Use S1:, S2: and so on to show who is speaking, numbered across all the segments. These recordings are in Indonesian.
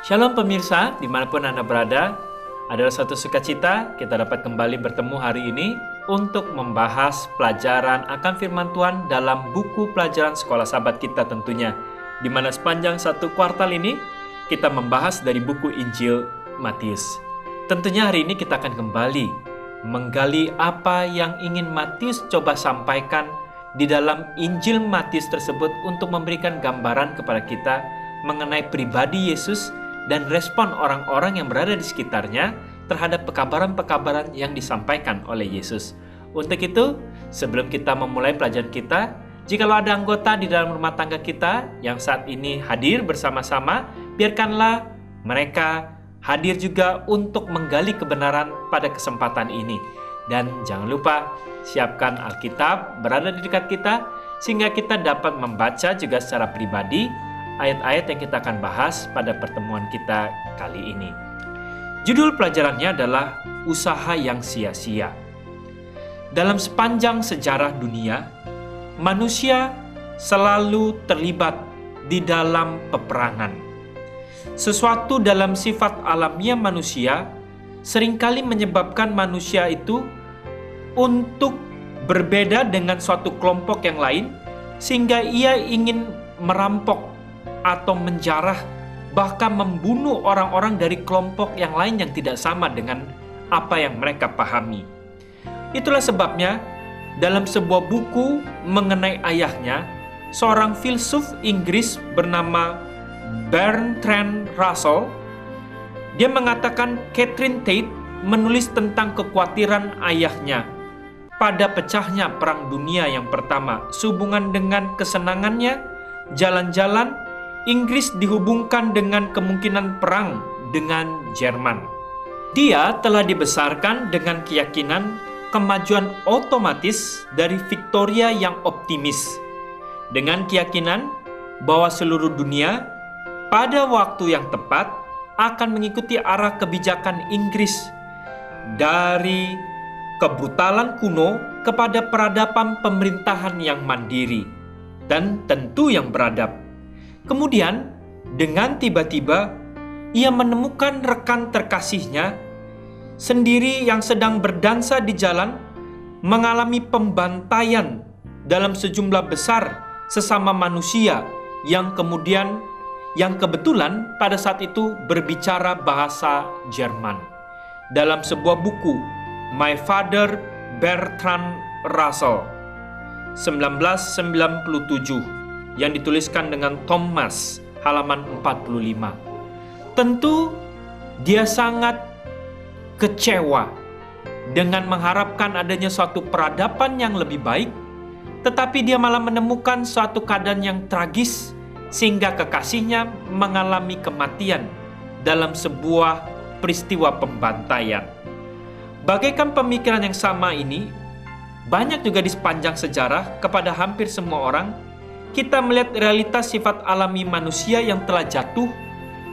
S1: Shalom pemirsa, dimanapun Anda berada, adalah suatu sukacita kita dapat kembali bertemu hari ini untuk membahas pelajaran akan firman Tuhan dalam buku pelajaran sekolah sahabat kita tentunya, di mana sepanjang satu kuartal ini kita membahas dari buku Injil Matius. Tentunya hari ini kita akan kembali menggali apa yang ingin Matius coba sampaikan di dalam Injil Matius tersebut untuk memberikan gambaran kepada kita mengenai pribadi Yesus dan respon orang-orang yang berada di sekitarnya terhadap pekabaran-pekabaran yang disampaikan oleh Yesus. Untuk itu, sebelum kita memulai pelajaran kita, jikalau ada anggota di dalam rumah tangga kita yang saat ini hadir bersama-sama, biarkanlah mereka hadir juga untuk menggali kebenaran pada kesempatan ini. Dan jangan lupa, siapkan Alkitab berada di dekat kita, sehingga kita dapat membaca juga secara pribadi ayat-ayat yang kita akan bahas pada pertemuan kita kali ini. Judul pelajarannya adalah Usaha yang Sia-sia. Dalam sepanjang sejarah dunia, manusia selalu terlibat di dalam peperangan. Sesuatu dalam sifat alamiah manusia seringkali menyebabkan manusia itu untuk berbeda dengan suatu kelompok yang lain, sehingga ia ingin merampok atau menjarah, bahkan membunuh orang-orang dari kelompok yang lain yang tidak sama dengan apa yang mereka pahami. Itulah sebabnya dalam sebuah buku mengenai ayahnya, seorang filsuf Inggris bernama Bertrand Russell, dia mengatakan Catherine Tate menulis tentang kekhawatiran ayahnya pada pecahnya Perang Dunia yang pertama sehubungan dengan kesenangannya jalan-jalan. Inggris dihubungkan dengan kemungkinan perang dengan Jerman. Dia telah dibesarkan dengan keyakinan kemajuan otomatis dari Victoria yang optimis, dengan keyakinan bahwa seluruh dunia pada waktu yang tepat akan mengikuti arah kebijakan Inggris dari kebrutalan kuno kepada peradaban pemerintahan yang mandiri dan tentu yang beradab. Kemudian, dengan tiba-tiba, ia menemukan rekan terkasihnya sendiri yang sedang berdansa di jalan, mengalami pembantaian dalam sejumlah besar sesama manusia yang kebetulan pada saat itu berbicara bahasa Jerman. Dalam sebuah buku, My Father Bertrand Russell, 1997, yang dituliskan dengan Thomas, halaman 45. Tentu dia sangat kecewa dengan mengharapkan adanya suatu peradaban yang lebih baik, tetapi dia malah menemukan suatu keadaan yang tragis sehingga kekasihnya mengalami kematian dalam sebuah peristiwa pembantaian. Bagaikan pemikiran yang sama ini banyak juga di sepanjang sejarah kepada hampir semua orang. Kita melihat realitas sifat alami manusia yang telah jatuh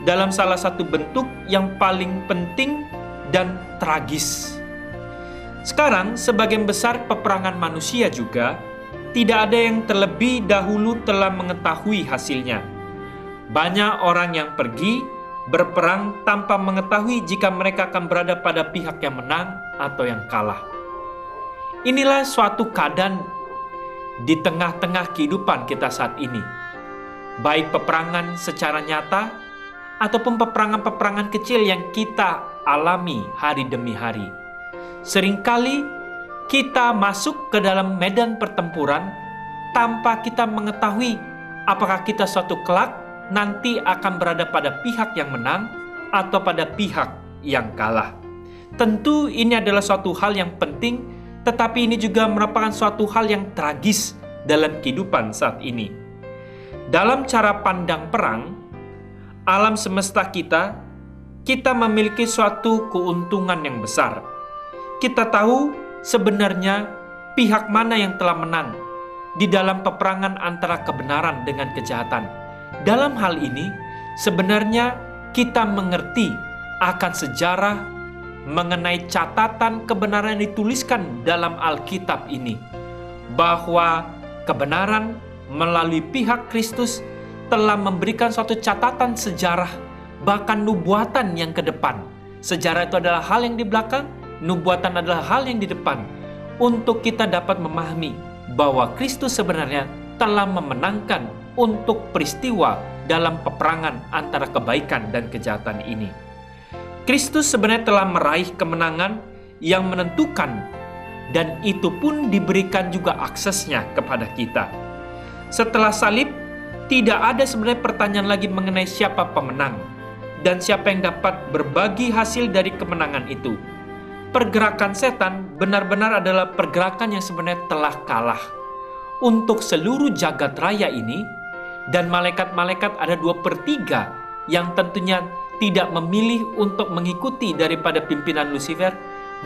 S1: dalam salah satu bentuk yang paling penting dan tragis. Sekarang, sebagian besar peperangan manusia juga tidak ada yang terlebih dahulu telah mengetahui hasilnya. Banyak orang yang pergi berperang tanpa mengetahui jika mereka akan berada pada pihak yang menang atau yang kalah. Inilah suatu keadaan di tengah-tengah kehidupan kita saat ini, baik peperangan secara nyata ataupun peperangan-peperangan kecil yang kita alami hari demi hari. Seringkali kita masuk ke dalam medan pertempuran tanpa kita mengetahui apakah kita suatu kelak nanti akan berada pada pihak yang menang atau pada pihak yang kalah. Tentu ini adalah suatu hal yang penting, tetapi ini juga merupakan suatu hal yang tragis dalam kehidupan saat ini. Dalam cara pandang perang, alam semesta kita memiliki suatu keuntungan yang besar. Kita tahu sebenarnya pihak mana yang telah menang di dalam peperangan antara kebenaran dengan kejahatan. Dalam hal ini, sebenarnya kita mengerti akan sejarah mengenai catatan kebenaran yang dituliskan dalam Alkitab ini, bahwa kebenaran melalui pihak Kristus telah memberikan suatu catatan sejarah bahkan nubuatan yang ke depan. Sejarah itu adalah hal yang di belakang, nubuatan adalah hal yang di depan. Untuk kita dapat memahami bahwa Kristus sebenarnya telah memenangkan untuk peristiwa dalam peperangan antara kebaikan dan kejahatan ini. Kristus sebenarnya telah meraih kemenangan yang menentukan, dan itu pun diberikan juga aksesnya kepada kita. Setelah salib, tidak ada sebenarnya pertanyaan lagi mengenai siapa pemenang dan siapa yang dapat berbagi hasil dari kemenangan itu. Pergerakan setan benar-benar adalah pergerakan yang sebenarnya telah kalah. Untuk seluruh jagat raya ini, dan malaikat-malaikat ada 2/3 yang tentunya tidak memilih untuk mengikuti daripada pimpinan Lucifer.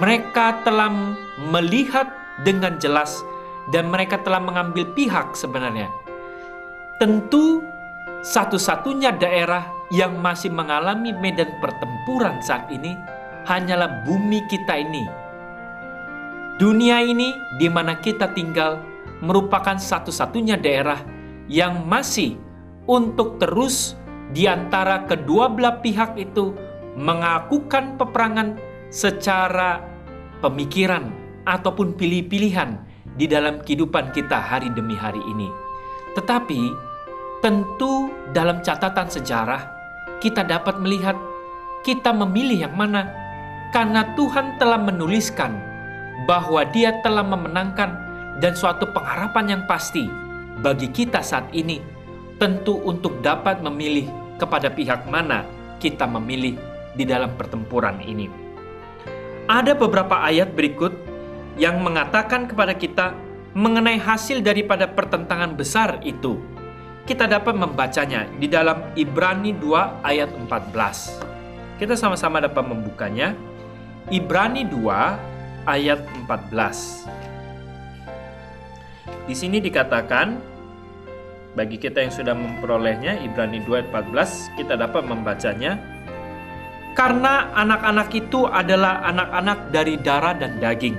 S1: Mereka telah melihat dengan jelas dan mereka telah mengambil pihak sebenarnya. Tentu satu-satunya daerah yang masih mengalami medan pertempuran saat ini hanyalah bumi kita ini. Dunia ini di mana kita tinggal merupakan satu-satunya daerah yang masih untuk terus di antara kedua belah pihak itu melakukan peperangan secara pemikiran ataupun pilih-pilihan di dalam kehidupan kita hari demi hari ini. Tetapi tentu dalam catatan sejarah kita dapat melihat kita memilih yang mana, karena Tuhan telah menuliskan bahwa Dia telah memenangkan, dan suatu pengharapan yang pasti bagi kita saat ini tentu untuk dapat memilih kepada pihak mana kita memilih di dalam pertempuran ini. Ada beberapa ayat berikut yang mengatakan kepada kita mengenai hasil daripada pertentangan besar itu. Kita dapat membacanya di dalam Ibrani 2 ayat 14. Kita sama-sama dapat membukanya. Ibrani 2 ayat 14. Di sini dikatakan, bagi kita yang sudah memperolehnya, Ibrani 2 ayat 14, kita dapat membacanya. Karena anak-anak itu adalah anak-anak dari darah dan daging,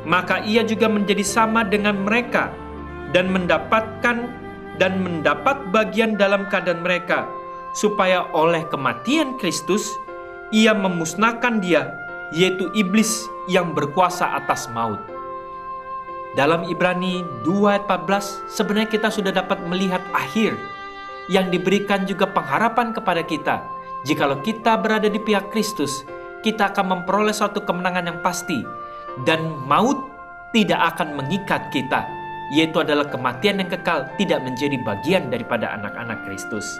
S1: maka ia juga menjadi sama dengan mereka dan mendapat bagian dalam keadaan mereka, supaya oleh kematian Kristus ia memusnahkan dia, yaitu iblis yang berkuasa atas maut. Dalam Ibrani 2 ayat 14 sebenarnya kita sudah dapat melihat akhir yang diberikan juga pengharapan kepada kita. Jikalau kita berada di pihak Kristus, kita akan memperoleh suatu kemenangan yang pasti, dan maut tidak akan mengikat kita, yaitu adalah kematian yang kekal tidak menjadi bagian daripada anak-anak Kristus.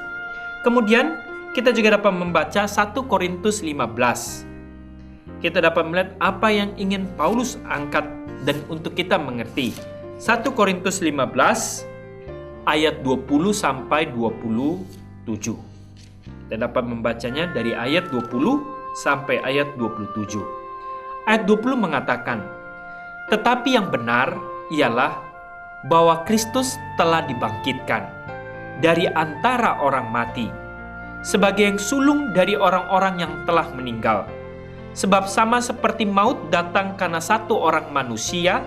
S1: Kemudian kita juga dapat membaca 1 Korintus 15. Kita dapat melihat apa yang ingin Paulus angkat dan untuk kita mengerti. 1 Korintus 15 ayat 20 sampai 27. Kita dapat membacanya dari ayat 20 sampai ayat 27. Ayat 20 mengatakan, "Tetapi yang benar ialah bahwa Kristus telah dibangkitkan dari antara orang mati, sebagai yang sulung dari orang-orang yang telah meninggal. Sebab sama seperti maut datang karena satu orang manusia,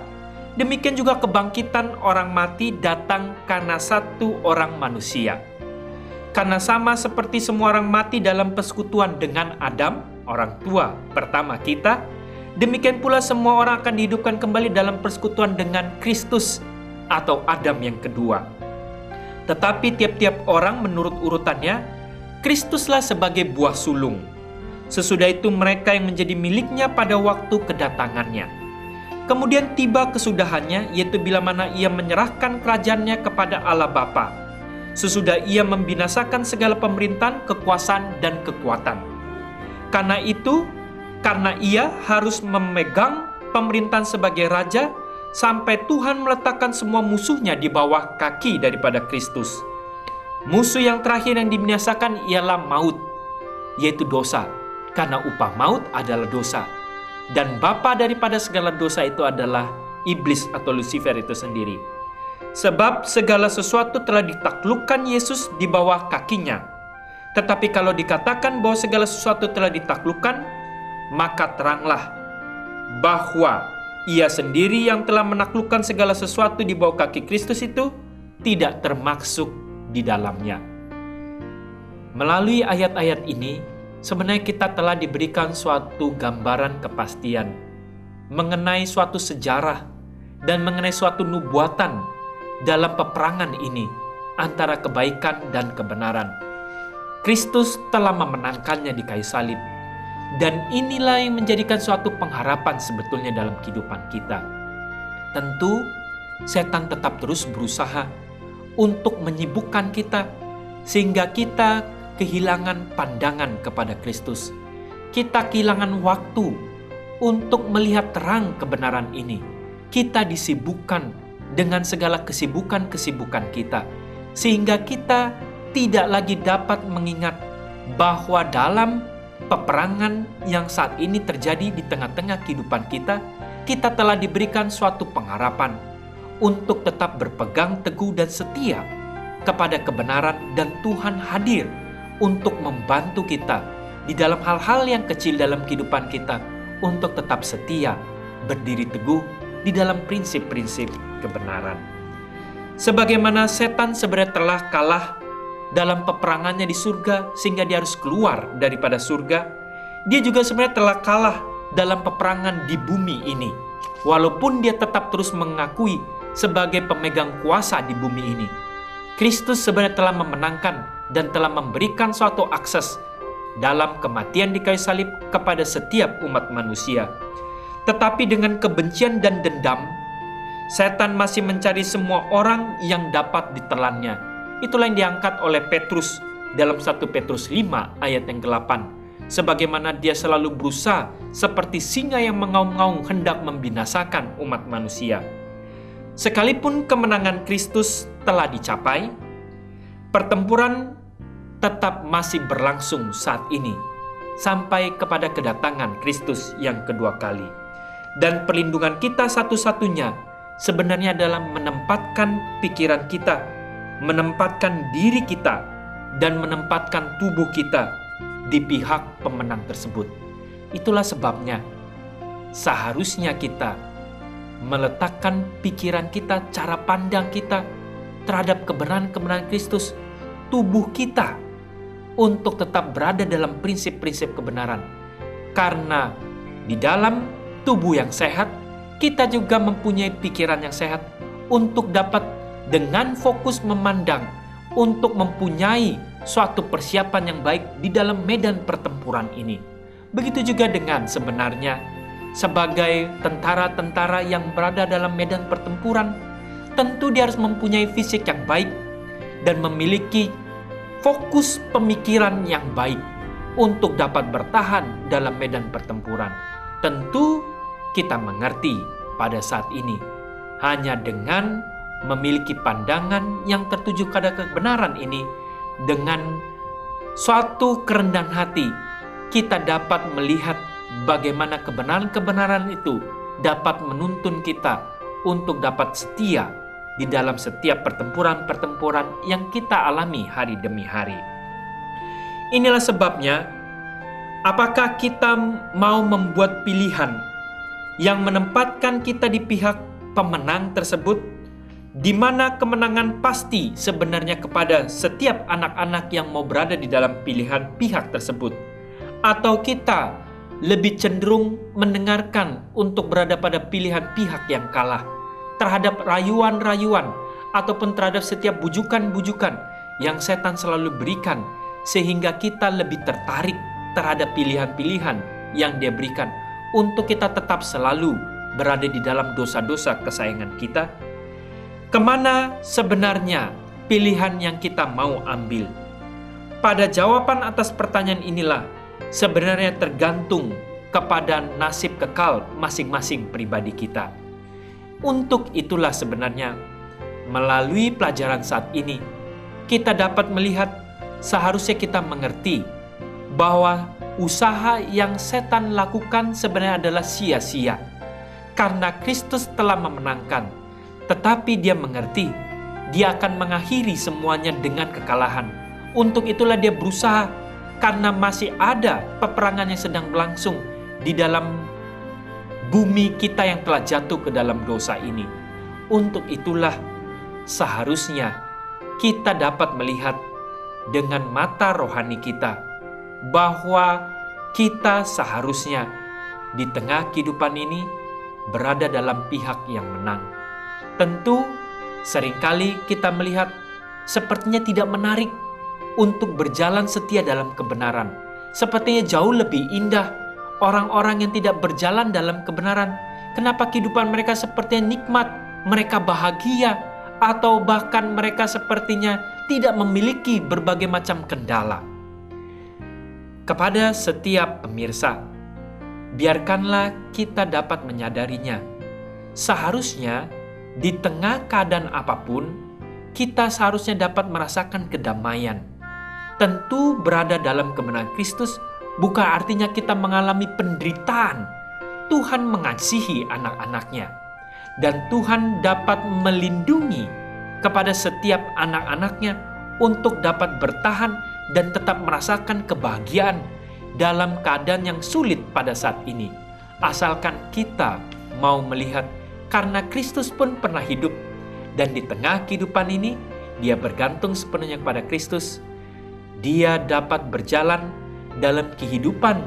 S1: demikian juga kebangkitan orang mati datang karena satu orang manusia. Karena sama seperti semua orang mati dalam persekutuan dengan Adam, orang tua pertama kita, demikian pula semua orang akan dihidupkan kembali dalam persekutuan dengan Kristus atau Adam yang kedua. Tetapi tiap-tiap orang menurut urutannya, Kristuslah sebagai buah sulung. Sesudah itu mereka yang menjadi miliknya pada waktu kedatangannya. Kemudian tiba kesudahannya, yaitu bila mana ia menyerahkan kerajaannya kepada Allah Bapa. Sesudah ia membinasakan segala pemerintahan, kekuasaan, dan kekuatan. Karena itu, karena ia harus memegang pemerintahan sebagai raja, sampai Tuhan meletakkan semua musuhnya di bawah kaki daripada Kristus. Musuh yang terakhir yang dibinasakan ialah maut, yaitu dosa. Karena upah maut adalah dosa. Dan bapa daripada segala dosa itu adalah iblis atau Lucifer itu sendiri. Sebab segala sesuatu telah ditaklukkan Yesus di bawah kakinya. Tetapi kalau dikatakan bahwa segala sesuatu telah ditaklukkan, maka teranglah bahwa ia sendiri yang telah menaklukkan segala sesuatu di bawah kaki Kristus itu tidak termaksud di dalamnya. Melalui ayat-ayat ini, sebenarnya kita telah diberikan suatu gambaran kepastian mengenai suatu sejarah dan mengenai suatu nubuatan dalam peperangan ini antara kebaikan dan kebenaran. Kristus telah memenangkannya di kayu salib, dan inilah yang menjadikan suatu pengharapan sebetulnya dalam kehidupan kita. Tentu, setan tetap terus berusaha untuk menyibukkan kita sehingga kita kehilangan pandangan kepada Kristus. Kita kehilangan waktu untuk melihat terang kebenaran ini. Kita disibukkan dengan segala kesibukan-kesibukan kita, sehingga kita tidak lagi dapat mengingat bahwa dalam peperangan yang saat ini terjadi di tengah-tengah kehidupan kita, kita telah diberikan suatu pengharapan untuk tetap berpegang teguh dan setia kepada kebenaran, dan Tuhan hadir untuk membantu kita di dalam hal-hal yang kecil dalam kehidupan kita untuk tetap setia, berdiri teguh di dalam prinsip-prinsip kebenaran. Sebagaimana setan sebenarnya telah kalah dalam peperangannya di surga sehingga dia harus keluar daripada surga, dia juga sebenarnya telah kalah dalam peperangan di bumi ini. Walaupun dia tetap terus mengakui sebagai pemegang kuasa di bumi ini, Kristus sebenarnya telah memenangkan dan telah memberikan suatu akses dalam kematian di kayu salib kepada setiap umat manusia. Tetapi dengan kebencian dan dendam, setan masih mencari semua orang yang dapat ditelannya. Itulah yang diangkat oleh Petrus dalam 1 Petrus 5 ayat yang ke-8. Sebagaimana dia selalu berusaha seperti singa yang mengaum-ngaum hendak membinasakan umat manusia. Sekalipun kemenangan Kristus telah dicapai, pertempuran tetap masih berlangsung saat ini sampai kepada kedatangan Kristus yang kedua kali. Dan perlindungan kita satu-satunya sebenarnya adalah menempatkan pikiran kita, menempatkan diri kita, dan menempatkan tubuh kita di pihak pemenang tersebut. Itulah sebabnya seharusnya kita meletakkan pikiran kita, cara pandang kita terhadap kebenaran-kebenaran Kristus, tubuh kita untuk tetap berada dalam prinsip-prinsip kebenaran. Karena di dalam tubuh yang sehat, kita juga mempunyai pikiran yang sehat untuk dapat dengan fokus memandang, untuk mempunyai suatu persiapan yang baik di dalam medan pertempuran ini. Begitu juga dengan sebenarnya sebagai tentara-tentara yang berada dalam medan pertempuran, tentu dia harus mempunyai fisik yang baik dan memiliki fokus pemikiran yang baik untuk dapat bertahan dalam medan pertempuran. Tentu kita mengerti pada saat ini hanya dengan memiliki pandangan yang tertuju pada kebenaran ini, dengan suatu kerendahan hati kita dapat melihat bagaimana kebenaran-kebenaran itu dapat menuntun kita untuk dapat setia di dalam setiap pertempuran-pertempuran yang kita alami hari demi hari. Inilah sebabnya, apakah kita mau membuat pilihan yang menempatkan kita di pihak pemenang tersebut, di mana kemenangan pasti sebenarnya kepada setiap anak-anak yang mau berada di dalam pilihan pihak tersebut, atau kita lebih cenderung mendengarkan untuk berada pada pilihan pihak yang kalah terhadap rayuan-rayuan ataupun terhadap setiap bujukan-bujukan yang setan selalu berikan, sehingga kita lebih tertarik terhadap pilihan-pilihan yang dia berikan untuk kita tetap selalu berada di dalam dosa-dosa kesayangan kita. Kemana sebenarnya pilihan yang kita mau ambil? Pada jawaban atas pertanyaan inilah sebenarnya tergantung kepada nasib kekal masing-masing pribadi kita. Untuk itulah sebenarnya melalui pelajaran saat ini kita dapat melihat seharusnya kita mengerti bahwa usaha yang setan lakukan sebenarnya adalah sia-sia karena Kristus telah memenangkan, tetapi dia mengerti dia akan mengakhiri semuanya dengan kekalahan. Untuk itulah dia berusaha, karena masih ada peperangan yang sedang berlangsung di dalam bumi kita yang telah jatuh ke dalam dosa ini. Untuk itulah seharusnya kita dapat melihat dengan mata rohani kita bahwa kita seharusnya di tengah kehidupan ini berada dalam pihak yang menang. Tentu seringkali kita melihat sepertinya tidak menarik untuk berjalan setia dalam kebenaran. Sepertinya jauh lebih indah orang-orang yang tidak berjalan dalam kebenaran. Kenapa kehidupan mereka sepertinya nikmat, mereka bahagia, atau bahkan mereka sepertinya tidak memiliki berbagai macam kendala. Kepada setiap pemirsa, biarkanlah kita dapat menyadarinya. Seharusnya di tengah keadaan apapun, kita seharusnya dapat merasakan kedamaian. Tentu berada dalam kebenaran Kristus bukan artinya kita mengalami penderitaan. Tuhan mengasihi anak-anaknya, dan Tuhan dapat melindungi kepada setiap anak-anaknya untuk dapat bertahan dan tetap merasakan kebahagiaan dalam keadaan yang sulit pada saat ini. Asalkan kita mau melihat, karena Kristus pun pernah hidup, dan di tengah kehidupan ini dia bergantung sepenuhnya kepada Kristus. Dia dapat berjalan dalam kehidupan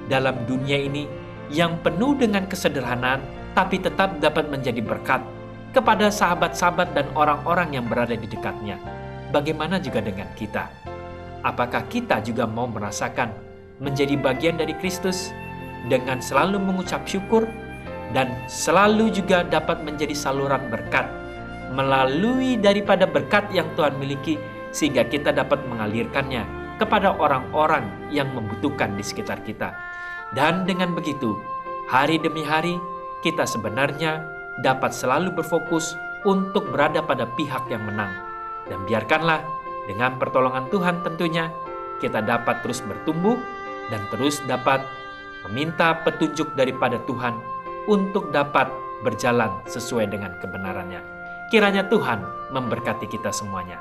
S1: dalam dunia ini yang penuh dengan kesederhanaan, tapi tetap dapat menjadi berkat kepada sahabat-sahabat dan orang-orang yang berada di dekatnya. Bagaimana juga dengan kita? Apakah kita juga mau merasakan menjadi bagian dari Kristus dengan selalu mengucap syukur dan selalu juga dapat menjadi saluran berkat melalui daripada berkat yang Tuhan miliki, sehingga kita dapat mengalirkannya kepada orang-orang yang membutuhkan di sekitar kita. Dan dengan begitu, hari demi hari kita sebenarnya dapat selalu berfokus untuk berada pada pihak yang menang. Dan biarkanlah dengan pertolongan Tuhan tentunya kita dapat terus bertumbuh dan terus dapat meminta petunjuk daripada Tuhan untuk dapat berjalan sesuai dengan kebenarannya. Kiranya Tuhan memberkati kita semuanya.